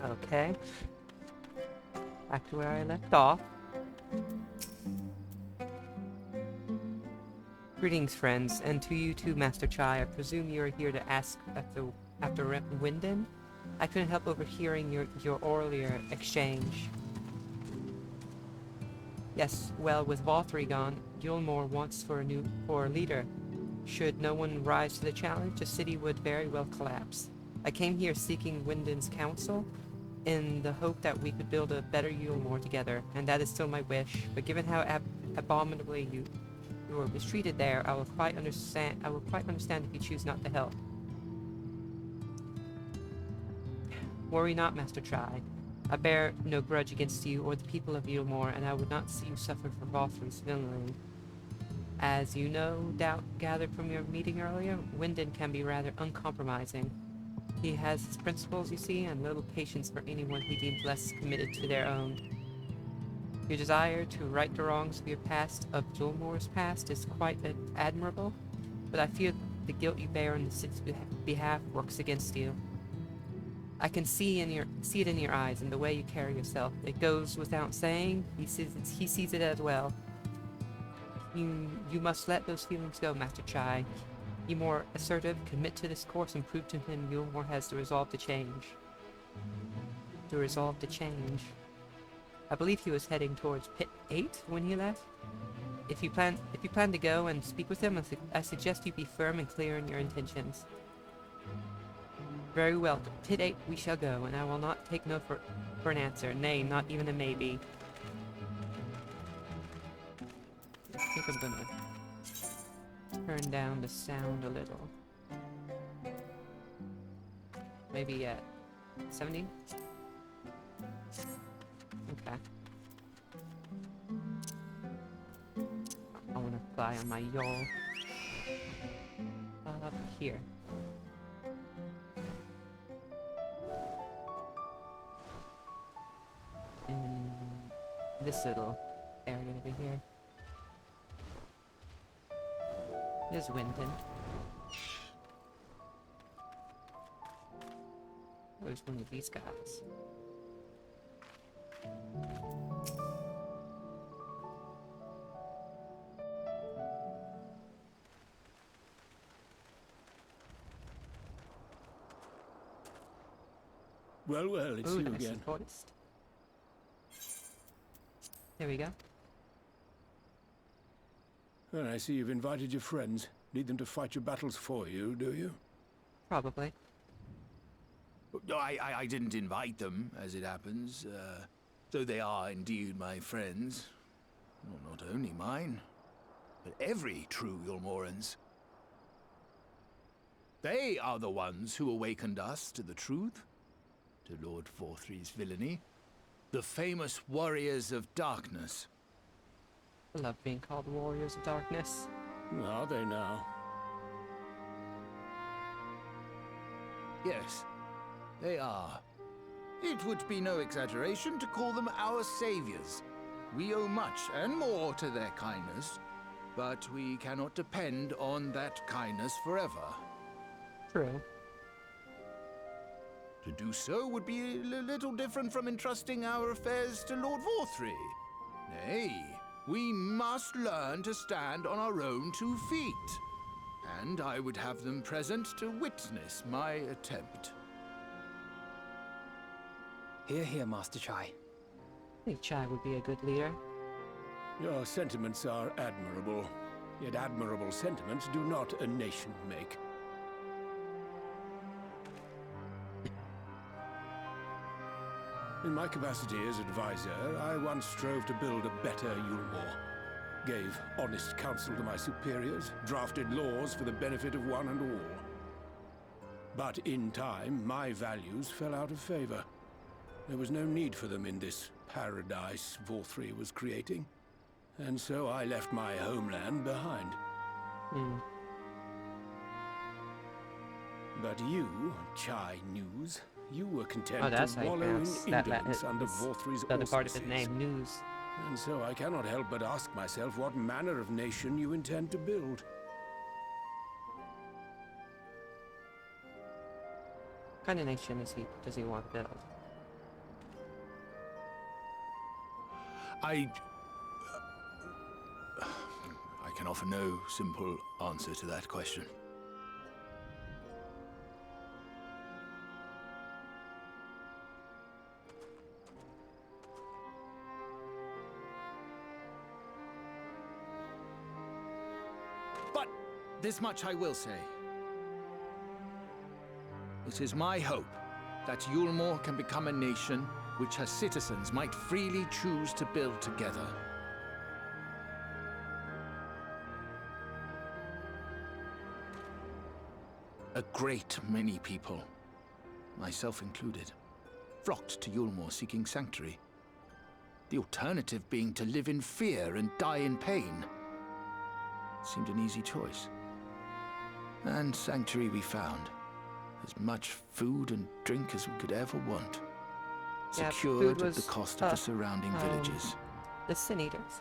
Okay. Back to where I left off. Greetings, friends, and to you too, Master Chai. I presume you are here to ask after Winden? I couldn't help overhearing your earlier exchange. Yes, well, with Valtteri gone, Gilmore wants for a leader. Should no one rise to the challenge, the city would very well collapse. I came here seeking Winden's counsel, in the hope that we could build a better Yulmore together, and that is still my wish. But given how abominably you were mistreated there, I will quite understand if you choose not to help. Worry not, Master Chai. I bear no grudge against you or the people of Yulmore, and I would not see you suffer for Valtteri's villainy. As you no doubt gathered from your meeting earlier, Winden can be rather uncompromising. He has his principles, you see, and little patience for anyone he deems less committed to their own. Your desire to right the wrongs of your past, of Gilmore's past, is quite admirable, but I fear the guilt you bear on the city's behalf works against you. I can see it in your eyes and the way you carry yourself. It goes without saying. He sees it as well. You must let those feelings go, Master Chai. Be more assertive, commit to this course, and prove to him Yulmore has the resolve to change. The resolve to change. I believe he was heading towards Pit 8 when he left. If you plan to go and speak with him, I suggest you be firm and clear in your intentions. Very well, to Pit 8 we shall go, and I will not take no for an answer, nay, not even a maybe. I think I'm gonna turn down the sound a little. Maybe at 70? Okay. I want to fly on my yawl. Up here. In this little area over here. There's Winden. Where's one of these guys? Well, it's you again. Forest. There we go. Well, I see you've invited your friends. Need them to fight your battles for you, do you? Probably. No, I didn't invite them, as it happens, though they are indeed my friends. Well, not only mine, but every true Yulmoran's. They are the ones who awakened us to the truth, to Lord Valtteri's villainy, the famous warriors of darkness. I love being called Warriors of Darkness. Are they now? Yes, they are. It would be no exaggeration to call them our saviors. We owe much and more to their kindness, but we cannot depend on that kindness forever. True. To do so would be a little different from entrusting our affairs to Lord Valtteri. Nay, we must learn to stand on our own 2 feet. And I would have them present to witness my attempt. Hear, hear, Master Chai. I think Chai would be a good leader. Your sentiments are admirable. Yet admirable sentiments do not a nation make. In my capacity as advisor, I once strove to build a better Yulmore. Gave honest counsel to my superiors, drafted laws for the benefit of one and all. But in time, my values fell out of favor. There was no need for them in this paradise Valtteri was creating. And so I left my homeland behind. But you, Chai News, you were content to wallow in indolence under Valtteri's the other part of his auspices. name, News. And so I cannot help but ask myself what manner of nation you intend to build. What kind of nation does he want to build? I can offer no simple answer to that question. But this much I will say. It is my hope that Yulmore can become a nation which her citizens might freely choose to build together. A great many people, myself included, flocked to Yulmore seeking sanctuary. The alternative being to live in fear and die in pain. Seemed an easy choice. And sanctuary we found. As much food and drink as we could ever want. Yeah, Secured food at the was cost of the surrounding villages. The Sin Eaters.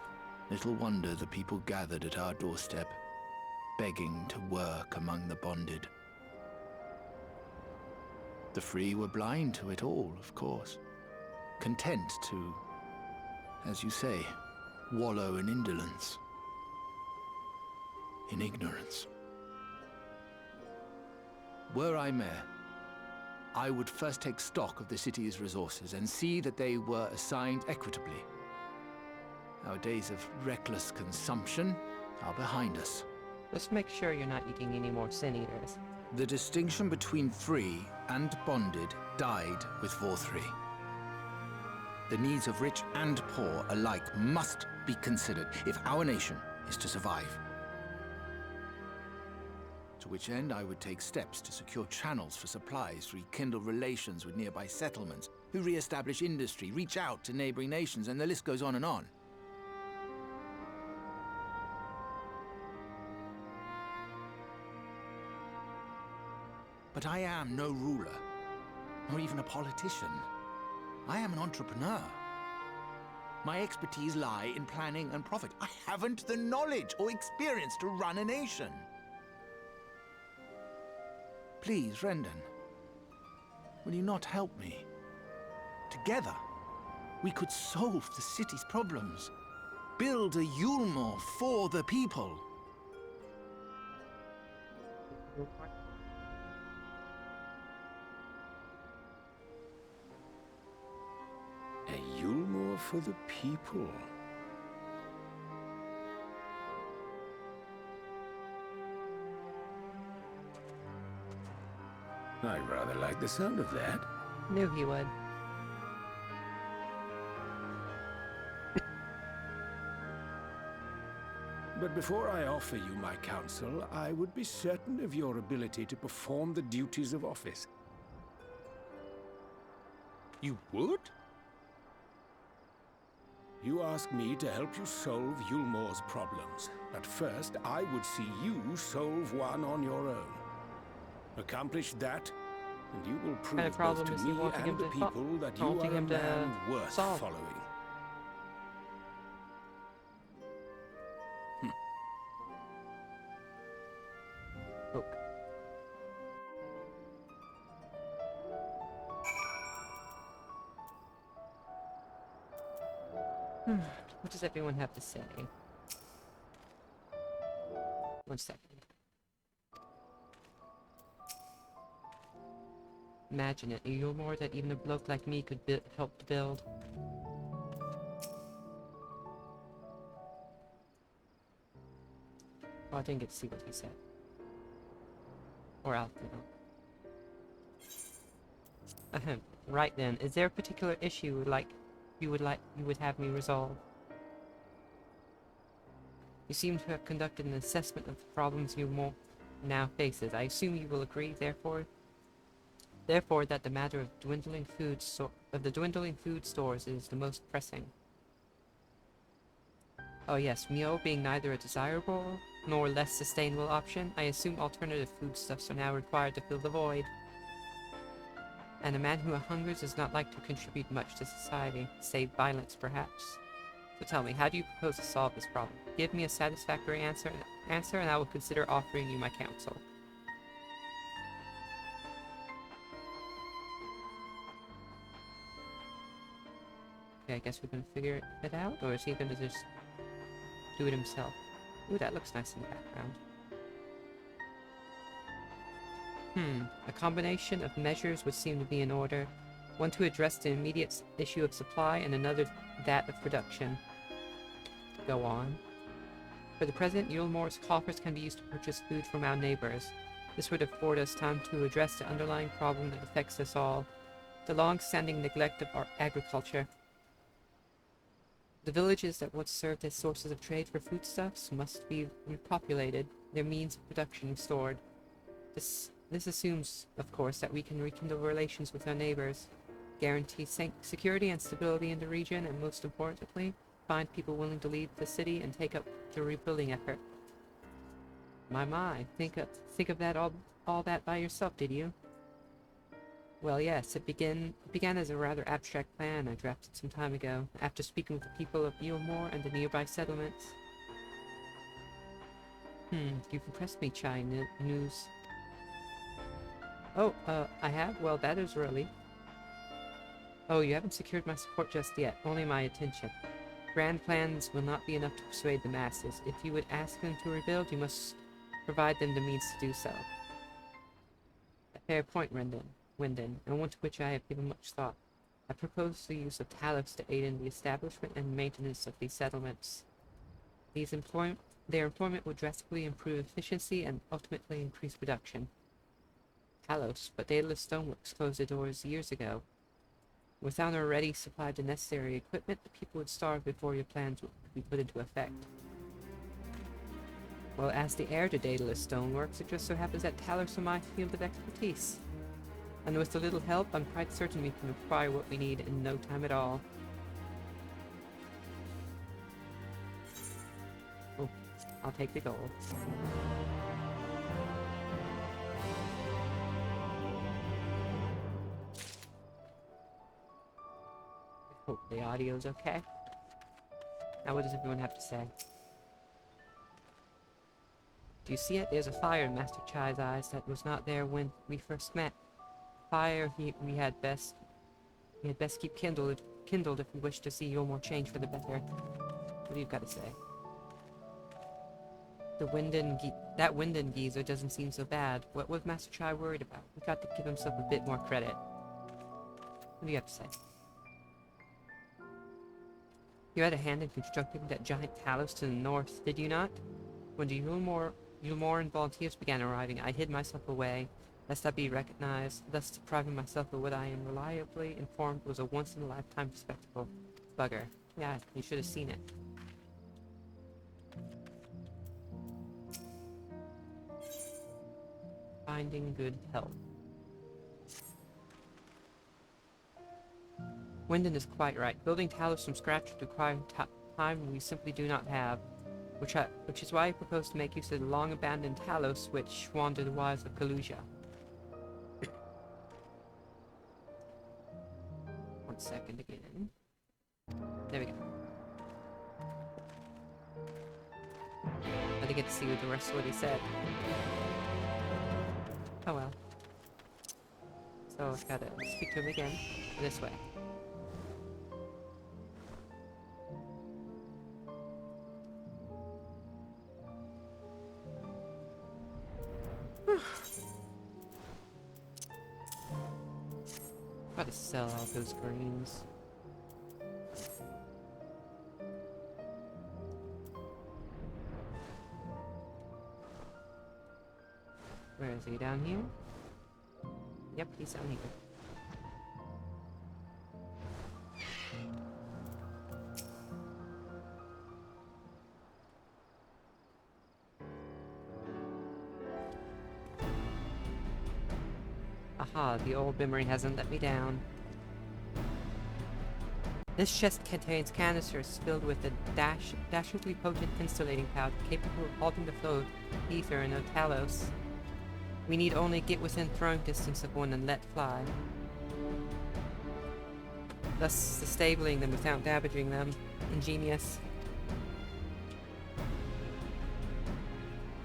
Little wonder the people gathered at our doorstep, begging to work among the bonded. The free were blind to it all, of course. Content to, as you say, wallow in indolence. In ignorance. Were I mayor, I would first take stock of the city's resources and see that they were assigned equitably. Our days of reckless consumption are behind us. Just make sure you're not eating any more Sin Eaters. The distinction between free and bonded died with Vorthri. The needs of rich and poor alike must be considered if our nation is to survive. To which end I would take steps to secure channels for supplies, rekindle relations with nearby settlements, who re-establish industry, reach out to neighboring nations, and the list goes on and on. But I am no ruler, nor even a politician. I am an entrepreneur. My expertise lie in planning and profit. I haven't the knowledge or experience to run a nation. Please, Rendon, will you not help me? Together, we could solve the city's problems. Build a Yulmore for the people. A Yulmore for the people. I rather like the sound of that. Knew he would. But before I offer you my counsel, I would be certain of your ability to perform the duties of office. You would? You ask me to help you solve Yulmore's problems. But first, I would see you solve one on your own. Accomplish that, and you will prove What kind of problem both is to he me wanting him and the to people that you wanting are a him to man worth solve? following. Look. What does everyone have to say? One second. Imagine it, a Yulmore that even a bloke like me could help to build. Oh, I didn't get to see what he said. Or I'll know. Ahem. Right then, is there a particular issue you would have me resolve? You seem to have conducted an assessment of the problems Yulmore now faces. I assume you will agree, therefore, that the matter of the dwindling food stores is the most pressing. Oh yes, meal being neither a desirable nor less sustainable option, I assume alternative foodstuffs are now required to fill the void. And a man who hungers does not like to contribute much to society, save violence perhaps. So tell me, how do you propose to solve this problem? Give me a satisfactory answer and I will consider offering you my counsel. Okay, I guess we're gonna figure it out, or is he gonna just do it himself? Ooh, that looks nice in the background. A combination of measures would seem to be in order. One to address the immediate issue of supply, and another that of production. Go on. For the present, Yulemore's coffers can be used to purchase food from our neighbors. This would afford us time to address the underlying problem that affects us all, the long-standing neglect of our agriculture. The villages that once served as sources of trade for foodstuffs must be repopulated, their means of production restored. This assumes, of course, that we can rekindle relations with our neighbors, guarantee security and stability in the region, and most importantly, find people willing to leave the city and take up the rebuilding effort. My, think of that all that by yourself, did you? Well, yes, it began as a rather abstract plan I drafted some time ago, after speaking with the people of Yulmore and the nearby settlements. You've impressed me, Chai News. Oh, I have? Well, that is early. Oh, you haven't secured my support just yet, only my attention. Grand plans will not be enough to persuade the masses. If you would ask them to rebuild, you must provide them the means to do so. A fair point, Wyndon, and one to which I have given much thought. I propose the use of Talos to aid in the establishment and maintenance of these settlements. Their employment will drastically improve efficiency and ultimately increase production. Talos, but Daedalus Stoneworks closed their doors years ago. Without already supplied the necessary equipment, the people would starve before your plans would be put into effect. Well, as the heir to Daedalus Stoneworks, it just so happens that Talos are my field of expertise. And with a little help, I'm quite certain we can acquire what we need in no time at all. Oh, I'll take the gold. Hope the audio's okay. Now what does everyone have to say? Do you see it? There's a fire in Master Chai's eyes that was not there when we first met. Fire we had best keep kindled if we wish to see Yulmore change for the better. What do you got to say? That Wyndon geezer doesn't seem so bad. What was Master Chai worried about? We got to give himself a bit more credit. What do you have to say? You had a hand in constructing that giant Talos to the north, did you not? When the Yulmoran volunteers began arriving, I hid myself away, lest I be recognized, thus depriving myself of what I am reliably informed was a once-in-a-lifetime spectacle. Bugger. Yeah, you should have seen it. Finding good help. Wyndon is quite right. Building Talos from scratch would require time we simply do not have, which is why I propose to make use of the long-abandoned Talos which wander the wilds of Kalusia. One second again. There we go. I didn't get to see the rest of what he said. Oh well. So I've got to speak to him again. This way. Gotta sell all those greens. Where is he? Down here? Yep, he's down here. Aha, the old memory hasn't let me down. This chest contains canisters filled with a dashingly potent insulating powder capable of halting the flow of ether and of Talos. We need only get within throwing distance of one and let fly. Thus disabling them without damaging them. Ingenious.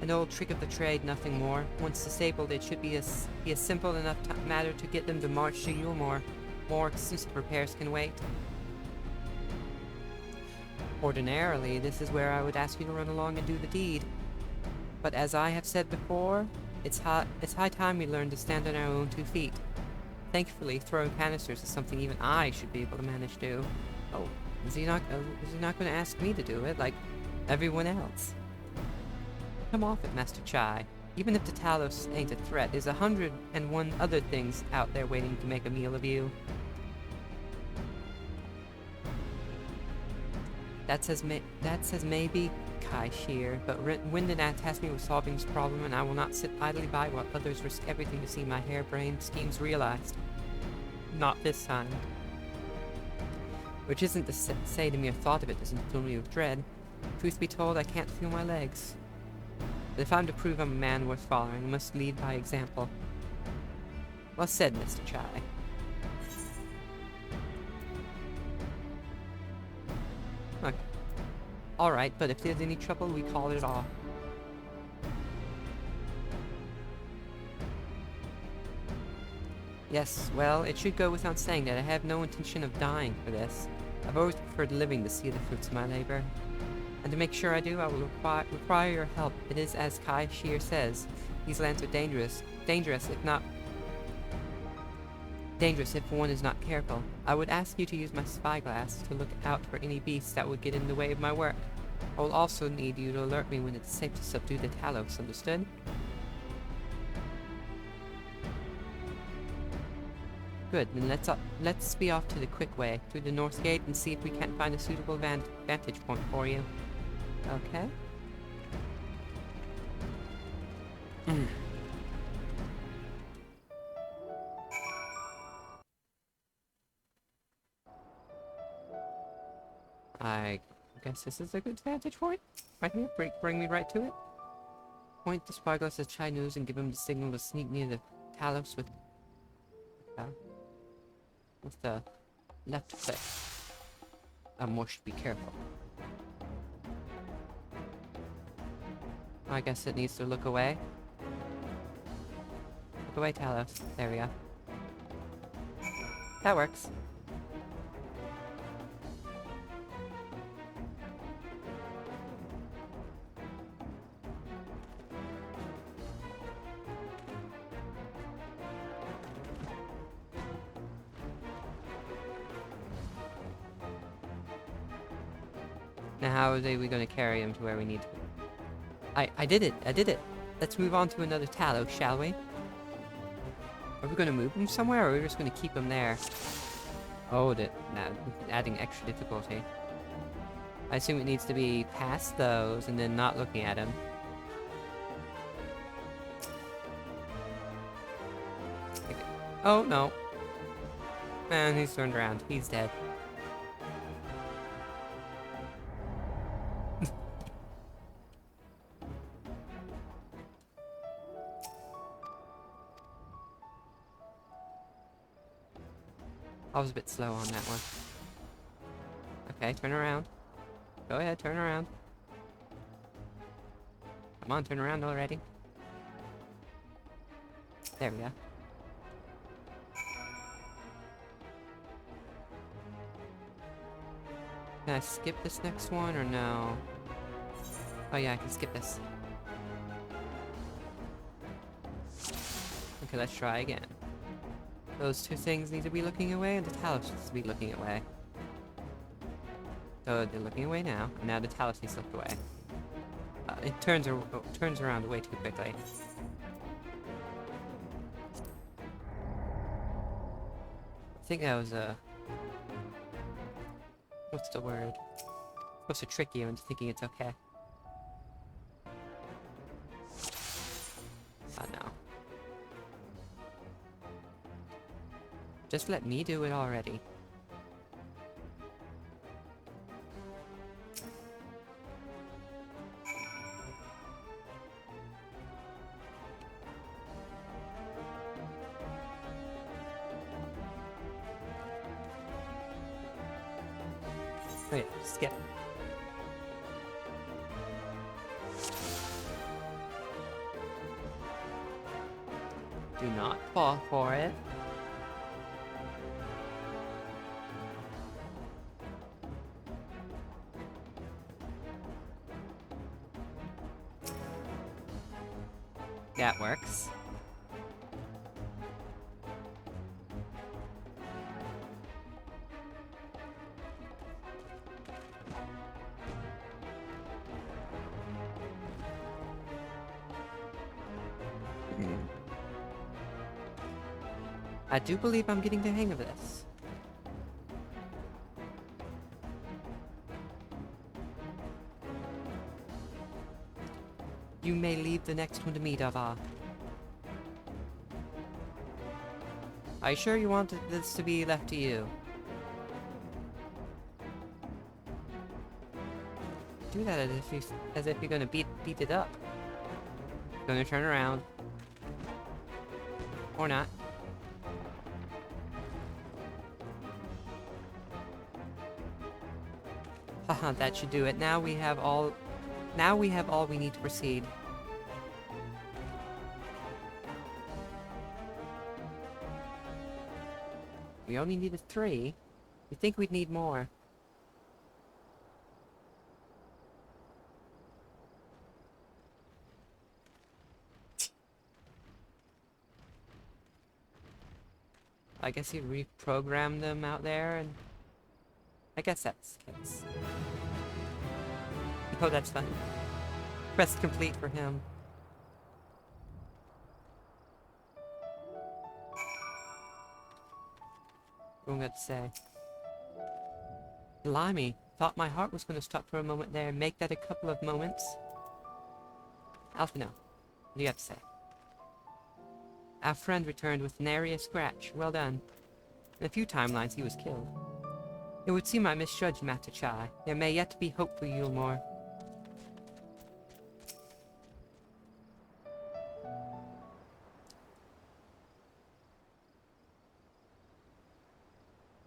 An old trick of the trade, nothing more. Once disabled, it should be a simple enough matter to get them to march to Yulmore. More extensive repairs can wait. Ordinarily, this is where I would ask you to run along and do the deed. But as I have said before, it's high time we learn to stand on our own 2 feet. Thankfully, throwing canisters is something even I should be able to manage to. Oh, is he not going to ask me to do it, like everyone else? Come off it, Master Chai. Even if the Talos ain't a threat, there's 101 other things out there waiting to make a meal of you. That says maybe Kai Shear, but Windenat tasked me with solving this problem, and I will not sit idly by while others risk everything to see my harebrained schemes realized. Not this time. Which isn't to say the mere thought of it doesn't fill me with dread. Truth be told, I can't feel my legs. But if I'm to prove I'm a man worth following, I must lead by example. Well said, Mr. Chai. Okay. Alright, but if there's any trouble, we call it off. Yes, well, it should go without saying that I have no intention of dying for this. I've always preferred living to see the fruits of my labor. And to make sure I do, I will require your help. It is as Kai Shear says, these lands are dangerous if one is not careful. I would ask you to use my spyglass to look out for any beasts that would get in the way of my work. I will also need you to alert me when it's safe to subdue the Talos, understood? Good, then let's be off to the quick way, through the north gate, and see if we can't find a suitable vantage point for you. Okay? I guess this is a good vantage point. Right here, bring me right to it. Point the spyglass at Chai News and give him the signal to sneak near the Talos with the left click. Should be careful. I guess it needs to look away. Look away, Talos. There we go. That works. Now how are we going to carry him to where we need to? I did it! Let's move on to another Talos, shall we? Are we going to move him somewhere, or are we just going to keep him there? Oh, adding extra difficulty. I assume it needs to be past those, and then not looking at him. Okay. Oh, no. Man, he's turned around. He's dead. I was a bit slow on that one. Okay, turn around. Go ahead, turn around. Come on, turn around already. There we go. Can I skip this next one or no? Oh yeah, I can skip this. Okay, let's try again. Those two things need to be looking away, and the Talos needs to be looking away. So they're looking away now, and now the Talos needs to look away. It turns around way too quickly. I think that was a... what's the word? Supposed to trick you into thinking it's okay. Oh no. Just let me do it already. Wait, skip. Do not fall for it. That works. I do believe I'm getting the hang of this. You may leave the next one to me, Dava. Are you sure you wanted this to be left to you? Do that as if you're gonna beat it up. Gonna turn around. Or not. Haha, that should do it. Now we have all we need to proceed. We only needed 3. You think we'd need more? I guess he reprogrammed them out there, and I guess that's the case. Oh, that's fun. Press complete for him. What am I going to say? Blimey, thought my heart was going to stop for a moment there. Make that a couple of moments. Alphino, what do you have to say? Our friend returned with nary a scratch. Well done. In a few timelines, he was killed. It would seem I misjudged Master Chai. There may yet be hope for Yulmore.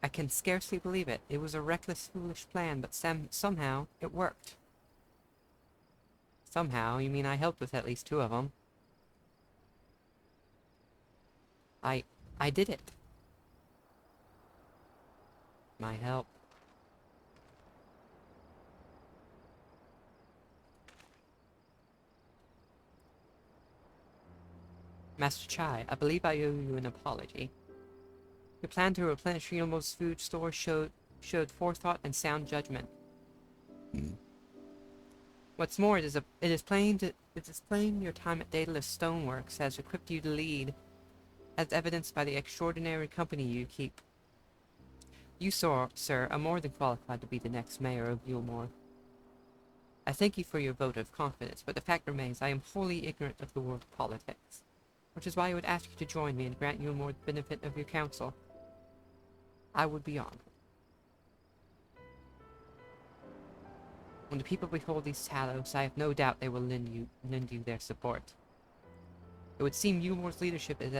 I can scarcely believe it. It was a reckless, foolish plan, but somehow it worked. Somehow? You mean I helped with at least 2 of them? I did it. My help. Master Chai, I believe I owe you an apology. Your plan to replenish Yulmore's food store showed forethought and sound judgment. What's more, it is plain your time at Daedalus Stoneworks has equipped you to lead, as evidenced by the extraordinary company you keep. You, sir, are more than qualified to be the next mayor of Yulmore. I thank you for your vote of confidence, but the fact remains I am wholly ignorant of the world of politics, which is why I would ask you to join me and grant Yulmore the benefit of your counsel. I would be honored. When the people behold these Talos, I have no doubt they will lend you their support. It would seem Yulmore's leadership is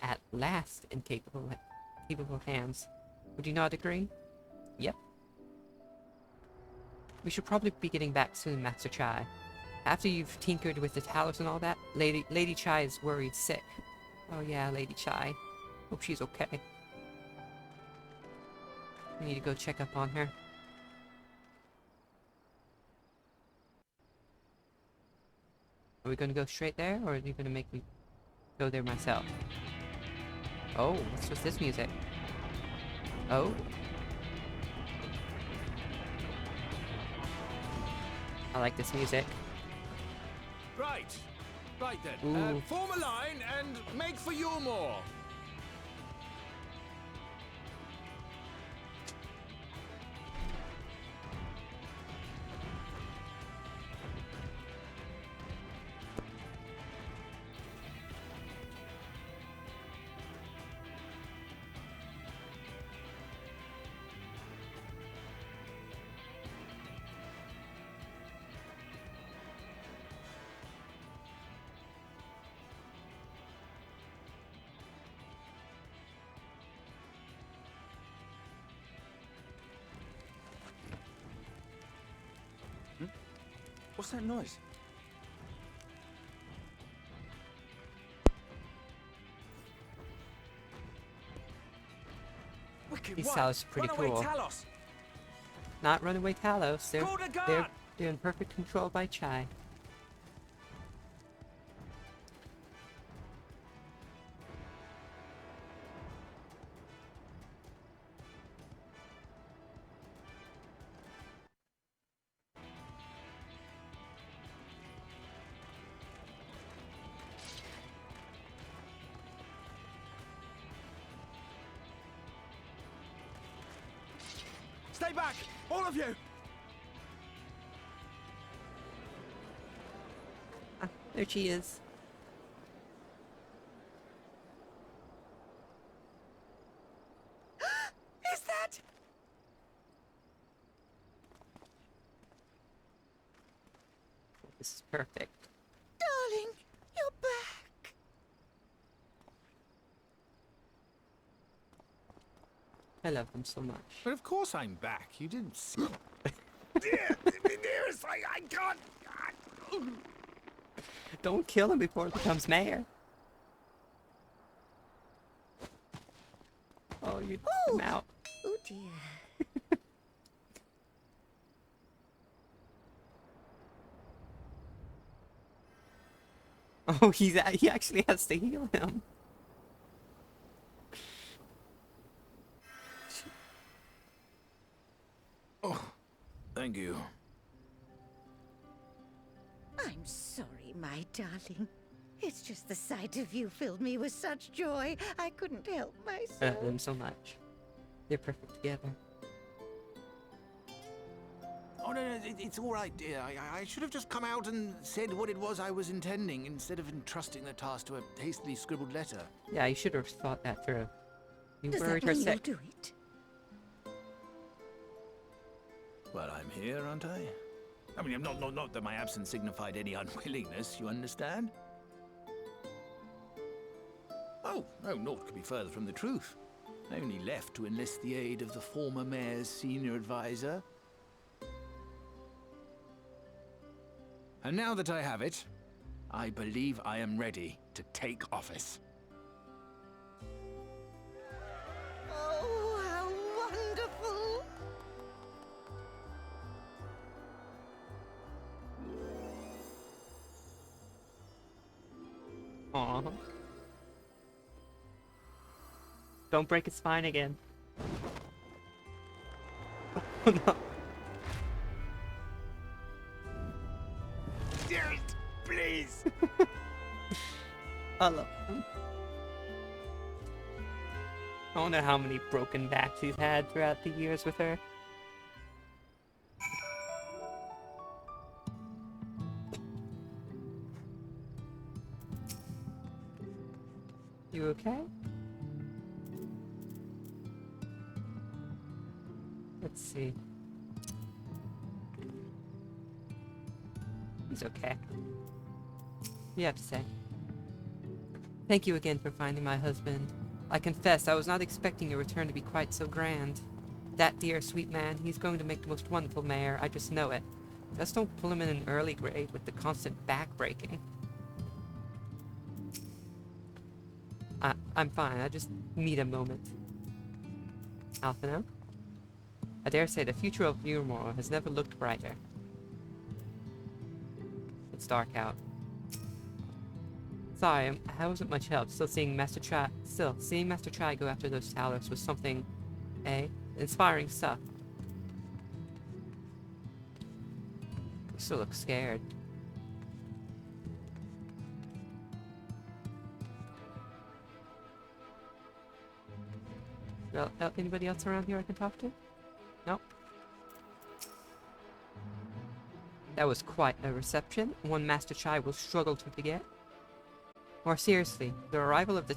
at last in capable hands. Would you not agree? Yep. We should probably be getting back soon, Master Chai. After you've tinkered with the Talos and all that, Lady Chai is worried sick. Oh yeah, Lady Chai. Hope she's okay. We need to go check up on her. Are we gonna go straight there, or are you gonna make me go there myself? Oh, what's with this music? Oh. I like this music. Right. Right then. Ooh. Form a line and make for Yulmore. What's that noise? Wicked These one. Talos are pretty Runaway cool. Talos. Not runaway Talos. Call the guard. They're in perfect control by Chai. Stay back! All of you! Ah, there she is. Is that... This is perfect. Darling, you're back. I love him so much. But of course I'm back. You didn't see. Dearest, I can't. Don't kill him before he becomes mayor. Oh, you took him out. Oh dear. Oh, he actually has to heal him. Oh, thank you. I'm sorry, my darling. It's just the sight of you filled me with such joy, I couldn't help I myself. love him so much. They're perfect together. Oh, no, it's all right, dear. I should have just come out and said what it was I was intending instead of entrusting the task to a hastily scribbled letter. Yeah, you should have thought that through. You Does worried that her mean you'll sick. do it? Well, I'm here, aren't I? I mean, not that my absence signified any unwillingness, you understand? Oh, no, naught could be further from the truth. I only left to enlist the aid of the former mayor's senior advisor. And now that I have it, I believe I am ready to take office. Oh, how wonderful! Aw. Don't break his spine again. Oh no. Dearest, please. I love him. I wonder how many broken backs he's had throughout the years with her. You okay? Let's see. He's okay. What do you have to say? Thank you again for finding my husband. I confess I was not expecting your return to be quite so grand. That dear sweet man, he's going to make the most wonderful mayor, I just know it. Just don't pull him in an early grave with the constant back-breaking. I'm fine, I just need a moment. Alphino? I dare say the future of Euromore has never looked brighter. It's dark out. Sorry, I wasn't much help. Still, seeing Master Tri go after those towers was something, inspiring stuff. You still look scared. Well, anybody else around here I can talk to? Nope. That was quite a reception, one Master Chai will struggle to forget. More seriously, the arrival of the